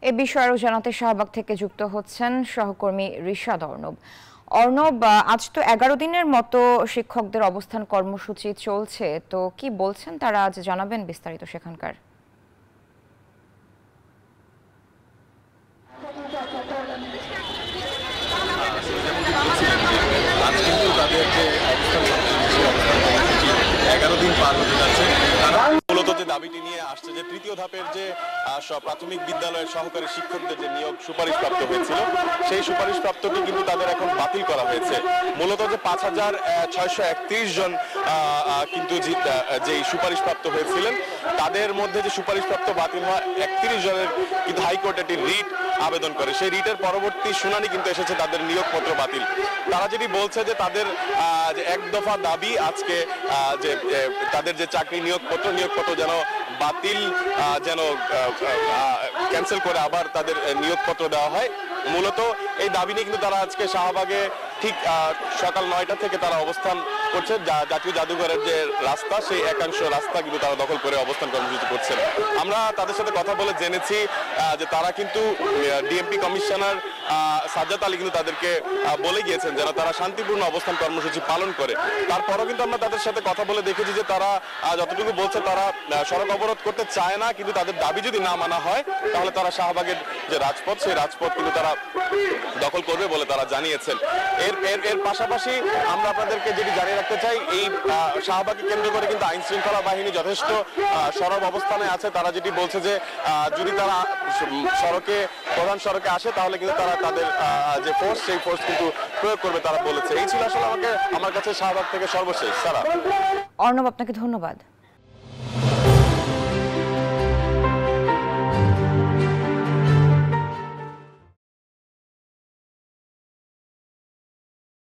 এ বিষয়ে আরো জানাতে শাহবাগ থেকে যুক্ত হচ্ছেন সহকর্মী রিশাদ অর্ণব। অর্ণব, আজ তো 11 দিনের মতো শিক্ষকদের অবস্থান কর্মসূচি চলছে, তো কি বলছেন তারা, আজ জানাবেন বিস্তারিত সেখানকার। আজ কিন্তু তাদের যে অবস্থান কর্মসূচি 11 দিন পার হতে যাচ্ছে। তারা মূলত যে দাবিটি নিয়ে আসছে যে তৃতীয় ধাপের যে প্রাথমিক বিদ্যালয়ের সহকারী শিক্ষকদের যে নিয়োগ সুপারিশপ্রাপ্ত হয়েছিল, সেই সুপারিশপ্রাপ্তটি কিন্তু তাদের এখন বাতিল করা হয়েছে। মূলত যে 5,631 জন কিন্তু যেই সুপারিশপ্রাপ্ত হয়েছিলেন, তাদের মধ্যে যে সুপারিশপ্রাপ্ত বাতিল হওয়া 31 জনের কিন্তু হাইকোর্ট একটি রিট আবেদন করে। সেই রিটের পরবর্তী শুনানি কিন্তু এসেছে তাদের নিয়োগপত্র বাতিল। তারা যেটি বলছে যে তাদের এক দফা দাবি আজকে যে তাদের যে চাকরি নিয়োগপত্র যেন বাতিল, যেন ক্যান্সেল করে আবার তাদের নিয়োগপত্র দেওয়া হয়। মূলত এই দাবি নিয়ে কিন্তু তারা আজকে শাহবাগে ঠিক সকাল 9টা থেকে তারা অবস্থান করছে। জাতীয় জাদুঘরের যে রাস্তা, সেই একাংশ রাস্তা কিন্তু তারা দখল করে অবস্থান কর্মসূচি করছেন। আমরা তাদের সাথে কথা বলে জেনেছি যে তারা কিন্তু ডিএমপি কমিশনার সাজ্জাদ আলী কিন্তু তাদেরকে বলে গিয়েছেন যেন তারা শান্তিপূর্ণ অবস্থান কর্মসূচি পালন করে। তারপরও কিন্তু আমরা তাদের সাথে কথা বলে দেখেছি যে তারা যতটুকু বলছে তারা সড়ক অবরোধ করতে চায় না, কিন্তু তাদের দাবি যদি না মানা হয় তাহলে তারা শাহবাগের যে রাজপথ, সেই রাজপথ কিন্তু তারা দখল করবে বলে তারা জানিয়েছেন। এর পাশাপাশি আমরা আপনাদেরকে যেটি জানিয়ে রাখতে চাই, এই শাহবাগকে কেন্দ্র করে কিন্তু আইন শৃঙ্খলা বাহিনী যথেষ্ট সরব অবস্থানে আছে। তারা যেটি বলছে যে যদি তারা প্রধান সড়কে আসে তাহলে কিন্তু তারা তাদের যে ফোর্স, সেই ফোর্স কিন্তু প্রয়োগ করবে তারা বলেছে। এই ছিল আসলে আমার কাছে শাহবাগ থেকে সর্বশেষ। সারা। অর্ণব, আপনাকে ধন্যবাদ।